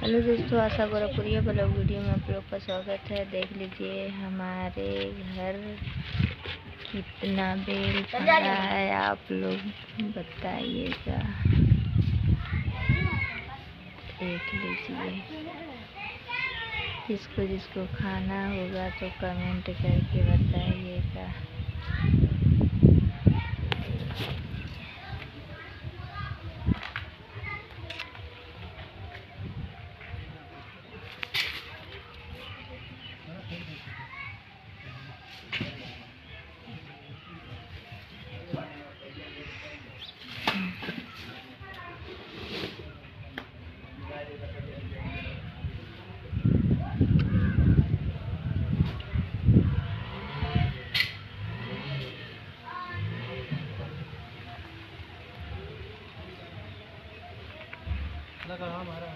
Hello दोस्तों, आशा गोरखपुरिया blog video में आप लोग का स्वागत है। देख लीजिए हमारे घर कितना बेल फला है, आप लोग बताइएगा। देख लीजिए, जिसको जिसको खाना होगा तो कमेंट करके बताइएगा। लगा हमारा